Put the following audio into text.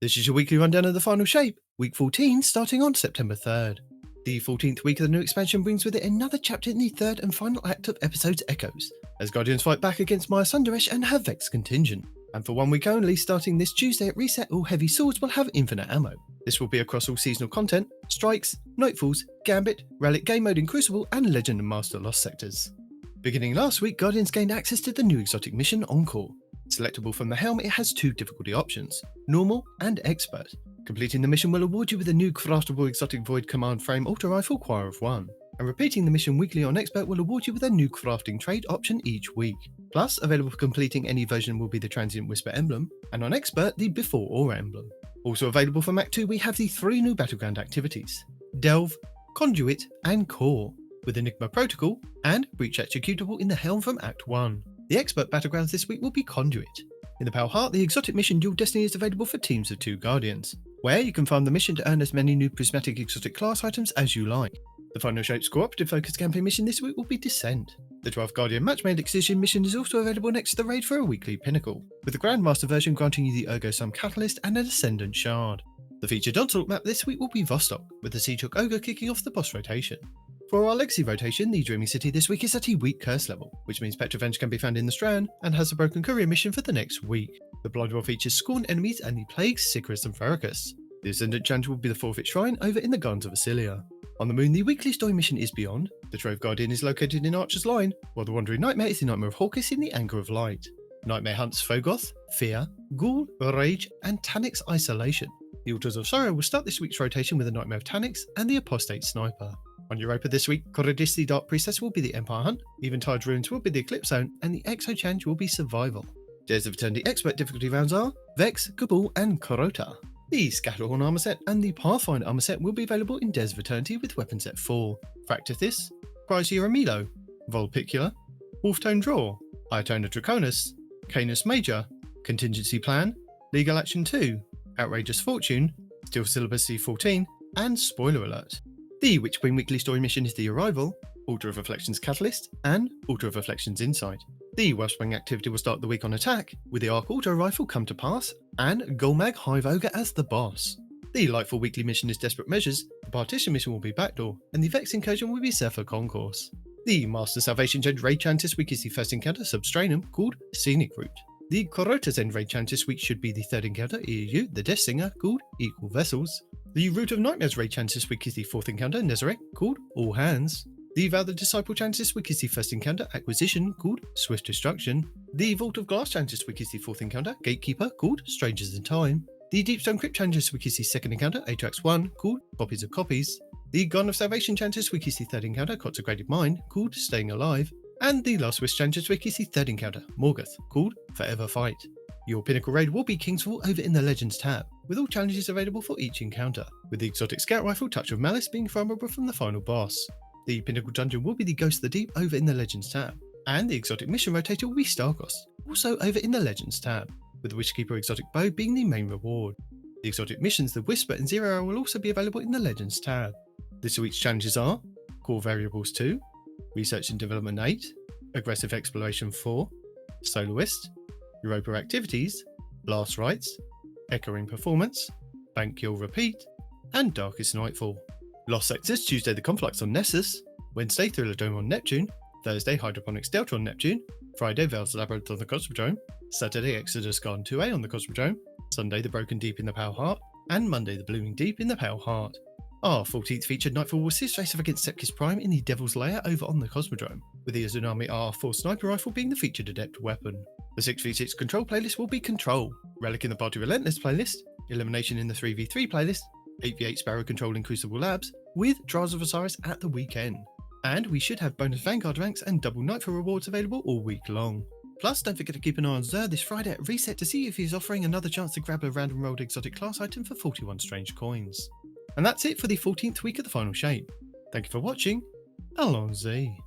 This is your weekly rundown of the final shape, week 14 starting on September 3rd. The 14th week of the new expansion brings with it another chapter in the third and final act of episode's Echoes, as Guardians fight back against Maya Sundaresh and her Vex contingent. And for 1 week only, starting this Tuesday at reset, all heavy swords will have infinite ammo. This will be across all seasonal content, strikes, nightfalls, gambit, relic game mode in Crucible, and legend and master lost sectors. Beginning last week, Guardians gained access to the new exotic mission Encore. Selectable from the helm, it has 2 difficulty options, normal and expert. Completing the mission will award you with a new craftable exotic void command frame auto rifle Choir of One, and repeating the mission weekly on expert will award you with a new crafting trade option each week. Plus, available for completing any version will be the transient whisper emblem, and on expert the before aura emblem. Also available for Act 2 we have the 3 new battleground activities, Delve, Conduit and Core, with Enigma Protocol and Breach executable in the helm from Act 1. The expert battlegrounds this week will be Conduit. In the Pale Heart, the exotic mission Dual Destiny is available for teams of 2 Guardians, where you can farm the mission to earn as many new prismatic exotic class items as you like. The final shape's cooperative focused campaign mission this week will be Descent. The 12th Guardian match-made Excision mission is also available next to the raid for a weekly Pinnacle, with the Grandmaster version granting you the Ergo Sum Catalyst and an Ascendant Shard. The featured Onslaught map this week will be Vostok, with the Siege Hook Ogre kicking off the boss rotation. For our Legacy rotation, the Dreaming City this week is at a weak curse level, which means Petrovenge can be found in the Strand and has a Broken Courier mission for the next week. The Blind World features Scorn enemies and the Plagues, Sicarus and Ferocus. The Ascendant challenge will be the Forfeit Shrine over in the Gardens of Asilia. On the Moon, the weekly story mission is Beyond. The Trove Guardian is located in Archer's Line, while the Wandering Nightmare is the Nightmare of Hawkins in the Anchor of Light. Nightmare hunts Fogoth, Fear, Ghoul, Rage and Tanix Isolation. The Altars of Sorrow will start this week's rotation with the Nightmare of Tanix and the Apostate Sniper. On Europa this week, Corridis the Dark Priestess will be the Empire Hunt, Eventide Ruins will be the Eclipse Zone, and the Exo challenge will be Survival. Days of Eternity expert difficulty rounds are Vex, Cabal, and Corota. The Scatterhorn armor set and the Pathfinder armor set will be available in Days of Eternity with weapon set 4. Fractithis, Chrysea Milo, Volpicula, Wolftone Draw, Iotona Draconis, Canis Major, Contingency Plan, Legal Action 2, Outrageous Fortune, Steel Syllabus C14, and Spoiler Alert. The Witchwing weekly story mission is The Arrival, Altar of Reflections Catalyst, and Altar of Reflections Insight. The Wellspring activity will start the week on attack, with the Arc Auto Rifle come to pass, and Golmag Hive Ogre as the boss. The Lightfall weekly mission is Desperate Measures, the Partition mission will be Backdoor, and the Vex incursion will be Sepher Concourse. The Master Salvation Change raid challenge this week is the first encounter Substranum called Scenic Route. The Corota's End raid challenge this week should be the third encounter EU, the Death Singer called Equal Vessels. The Root of Nightmares raid challenge this week is the 4th encounter Nezarec called All Hands. The Vow the Disciple challenge this week is the first encounter Acquisition called Swift Destruction. The Vault of Glass challenge this week is the 4th encounter Gatekeeper called Strangers in Time. The Deepstone Crypt challenge this week is the 2nd encounter Atrax 1 called Copies of Copies. The Garden of Salvation challenge this week is the 3rd encounter Consecrated Mind called Staying Alive. And the Last Wish challenge this week is the 3rd encounter Morgoth called Forever Fight. Your Pinnacle raid will be Kingsfall over in the Legends tab, with all challenges available for each encounter, with the exotic scout rifle Touch of Malice being farmable from the final boss. The Pinnacle dungeon will be the Ghost of the Deep over in the Legends tab, and the exotic mission rotator will be Stargos, also over in the Legends tab, with the Wishkeeper exotic bow being the main reward. The exotic missions The Whisper and Zero Hour will also be available in the Legends tab. This week's challenges are Core Variables 2, Research and Development 8, Aggressive Exploration 4, Soloist, Europa Activities, Last Rites, Echoing Performance, Bank Kill Repeat, and Darkest Nightfall. Lost Sectors Tuesday the Conflux on Nessus, Wednesday Thriller Dome on Neptune, Thursday Hydroponics Delta on Neptune, Friday Veil's Labyrinth on the Cosmodrome, Saturday Exodus Garden 2A on the Cosmodrome, Sunday the Broken Deep in the Pale Heart, and Monday the Blooming Deep in the Pale Heart. Our 14th featured Nightfall will sit face off against Sept Prime in the Devil's Lair over on the Cosmodrome, with the Azunami R4 Sniper Rifle being the featured adept weapon. The 6v6 Control playlist will be Control, Relic in the Party Relentless playlist, Elimination in the 3v3 playlist, 8v8 Sparrow Control in Crucible Labs, with Trials of Osiris at the weekend. And we should have bonus Vanguard ranks and double Nightfall rewards available all week long. Plus, don't forget to keep an eye on Zer this Friday at Reset to see if he's offering another chance to grab a random rolled exotic class item for 41 strange coins. And that's it for the 14th week of the final shape. Thank you for watching. Allons-y.